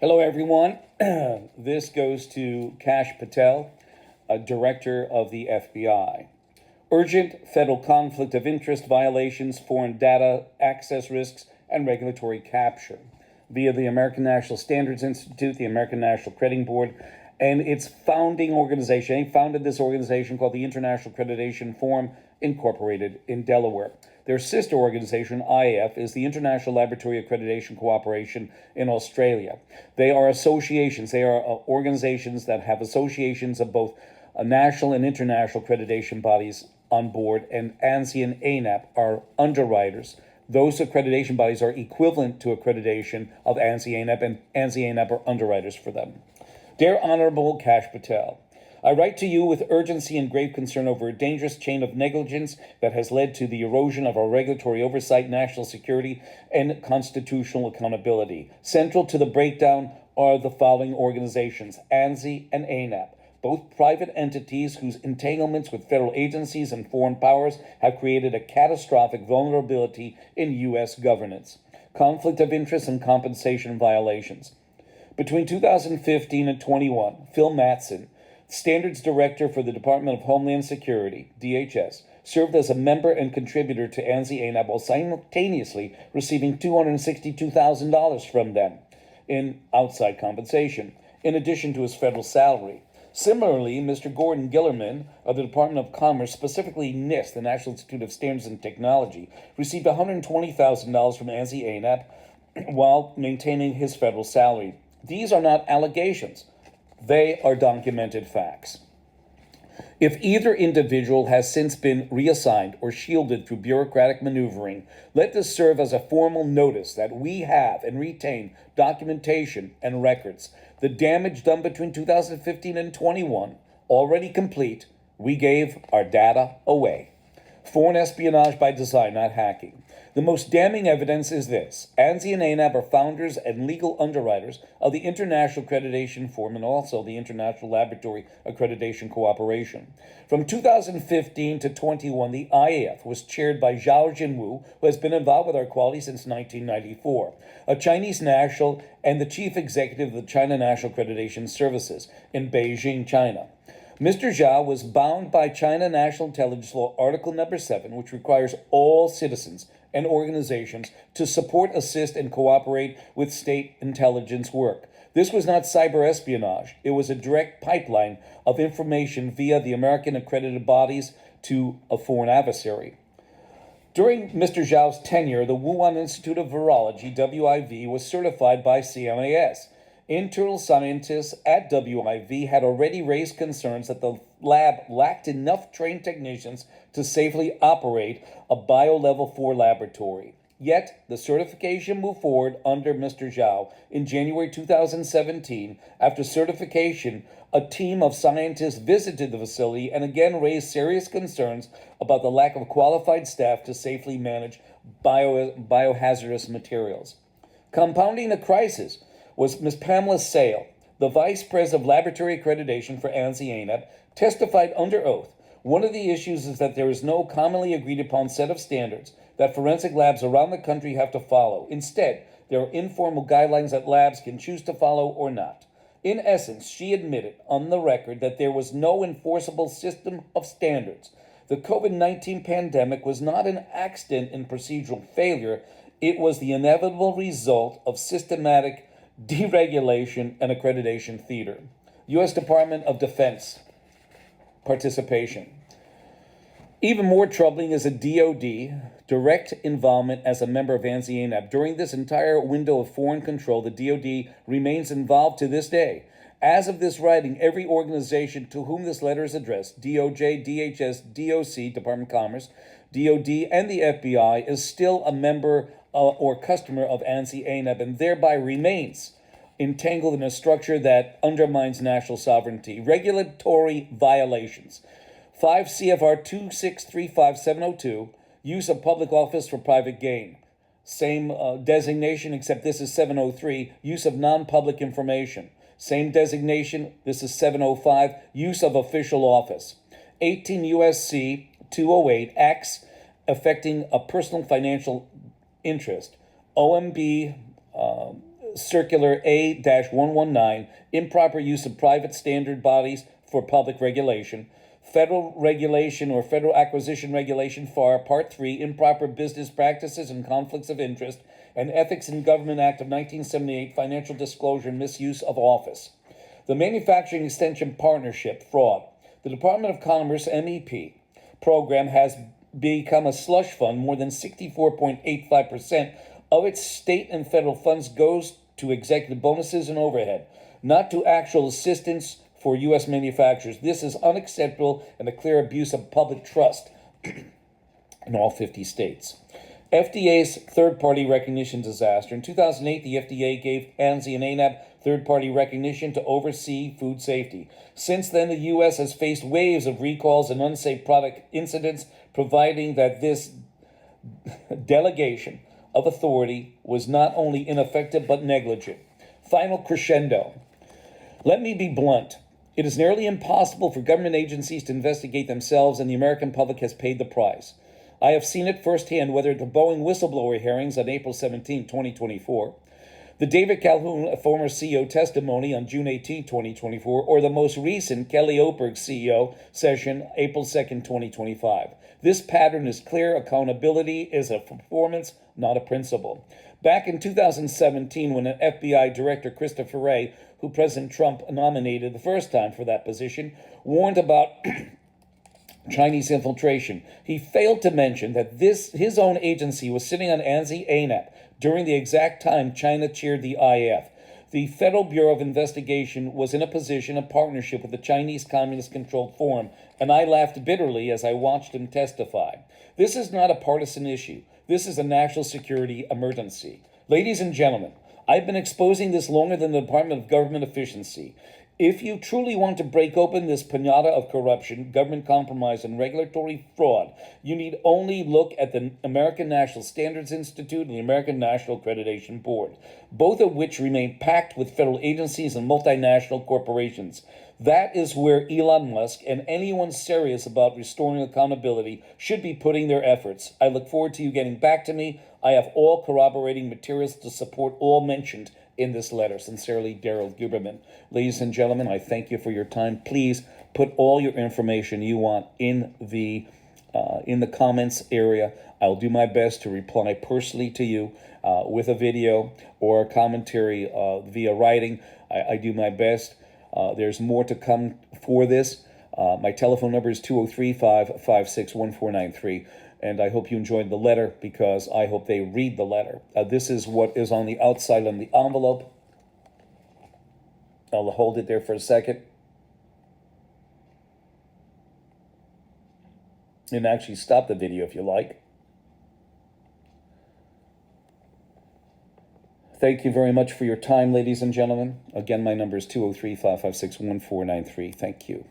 Hello, everyone. This goes to Kash Patel, Director of the FBI. Urgent federal conflict of interest violations, foreign data access risks, and regulatory capture via the American National Standards Institute, the American National Crediting Board, and its founding organization. He founded this organization called the International Accreditation Forum, Incorporated in Delaware. Their sister organization, IAF, is the International Laboratory Accreditation Cooperation in Australia. They are associations. They are organizations that have associations of both national and international accreditation bodies on board, and ANSI and ANAB are underwriters. Those accreditation bodies are equivalent to accreditation of ANSI-ANAB, and ANSI-ANAB are underwriters for them. Dear Honorable Kash Patel, I write to you with urgency and grave concern over a dangerous chain of negligence that has led to the erosion of our regulatory oversight, national security, and constitutional accountability. Central to the breakdown are the following organizations: ANSI and ANAB, both private entities whose entanglements with federal agencies and foreign powers have created a catastrophic vulnerability in U.S. governance. Conflict of interest and compensation violations. Between 2015 and 21, Phil Mattson, Standards Director for the Department of Homeland Security, DHS, served as a member and contributor to ANSI-ANAB while simultaneously receiving $262,000 from them in outside compensation, in addition to his federal salary. Similarly, Mr. Gordon Gillerman of the Department of Commerce, specifically NIST, the National Institute of Standards and Technology, received $120,000 from ANSI-ANAB while maintaining his federal salary. These are not allegations. They are documented facts. If either individual has since been reassigned or shielded through bureaucratic maneuvering, let this serve as a formal notice that we have and retain documentation and records. The damage done between 2015 and 21, already complete, we gave our data away. Foreign espionage by design, not hacking. The most damning evidence is this: ANSI and ANAB are founders and legal underwriters of the International Accreditation Forum and also the International Laboratory Accreditation Cooperation. From 2015 to 21, the IAF was chaired by Zhao Jinwu, who has been involved with our quality since 1994, a Chinese national and the chief executive of the China National Accreditation Services in Beijing, China. Mr. Zhao was bound by China National Intelligence Law Article Number 7, which requires all citizens and organizations to support, assist, and cooperate with state intelligence work. This was not cyber espionage. It was a direct pipeline of information via the American accredited bodies to a foreign adversary. During Mr. Zhao's tenure, the Wuhan Institute of Virology, WIV, was certified by CMAS. Internal scientists at WIV had already raised concerns that the lab lacked enough trained technicians to safely operate a bio-level 4 laboratory. Yet, the certification moved forward under Mr. Zhao. In January 2017, after certification, a team of scientists visited the facility and again raised serious concerns about the lack of qualified staff to safely manage biohazardous materials. Compounding the crisis was Ms. Pamela Sale, the Vice President of Laboratory Accreditation for ANSI-ANAB, testified under oath. One of the issues is that there is no commonly agreed upon set of standards that forensic labs around the country have to follow. Instead, there are informal guidelines that labs can choose to follow or not. In essence, she admitted on the record that there was no enforceable system of standards. The COVID-19 pandemic was not an accident in procedural failure. It was the inevitable result of systematic deregulation and accreditation theater. U.S. Department of Defense participation. Even more troubling is a DoD direct involvement as a member of ANSI-ANAB. During this entire window of foreign control, the DoD remains involved to this day. As of this writing, every organization to whom this letter is addressed, DOJ, DHS, DOC, Department of Commerce, DoD, and the FBI, is still a member or customer of ANSI-ANAB and thereby remains entangled in a structure that undermines national sovereignty. Regulatory violations. 5 CFR 2635702, use of public office for private gain. Same designation, except this is 703, use of non-public information. Same designation, this is 705, use of official office. 18 U.S.C. 208, acts affecting a personal financial interest. OMB Circular A-119, improper use of private standard bodies for public regulation. Federal Regulation or Federal Acquisition Regulation, FAR, Part 3, Improper Business Practices and Conflicts of Interest, and Ethics in Government Act of 1978, Financial Disclosure and Misuse of Office. The Manufacturing Extension Partnership, fraud. The Department of Commerce, MEP, program has become a slush fund. More than 64.85% of its state and federal funds goes to executive bonuses and overhead, not to actual assistance for U.S. manufacturers. This is unacceptable and a clear abuse of public trust in all 50 states. FDA's third-party recognition disaster. In 2008, the FDA gave ANSI-ANAB third-party recognition to oversee food safety. Since then, the U.S. has faced waves of recalls and unsafe product incidents, providing that this delegation of authority was not only ineffective but negligent. Final crescendo. Let me be blunt. It is nearly impossible for government agencies to investigate themselves, and the American public has paid the price. I have seen it firsthand, whether at the Boeing whistleblower hearings on April 17, 2024, the David Calhoun, a former CEO, testimony on June 18, 2024, or the most recent Kelly Oberg CEO session, April 2nd, 2025. This pattern is clear. Accountability is a performance, not a principle. Back in 2017, when an FBI director, Christopher Wray, who President Trump nominated the first time for that position, warned about Chinese infiltration, he failed to mention that his own agency was sitting on ANSI-ANAB during the exact time China chaired the IAF. The Federal Bureau of Investigation was in a position of partnership with the Chinese Communist-controlled Forum, and I laughed bitterly as I watched him testify. This is not a partisan issue. This is a national security emergency. Ladies and gentlemen, I've been exposing this longer than the Department of Government Efficiency. If you truly want to break open this piñata of corruption, government compromise, and regulatory fraud, you need only look at the American National Standards Institute and the American National Accreditation Board, both of which remain packed with federal agencies and multinational corporations. That is where Elon Musk and anyone serious about restoring accountability should be putting their efforts. I look forward to you getting back to me. I have all corroborating materials to support all mentioned in this letter. Sincerely, Daryl Guberman. Ladies and gentlemen, I thank you for your time. Please put all your information you want in the comments area. I'll do my best to reply personally to you with a video or a commentary via writing. I do my best. There's more to come for this. My telephone number is 203-556-1493. And I hope you enjoyed the letter, because I hope they read the letter. This is what is on the outside of the envelope. I'll hold it there for a second. And actually stop the video if you like. Thank you very much for your time, ladies and gentlemen. Again, my number is 203-556-1493. Thank you.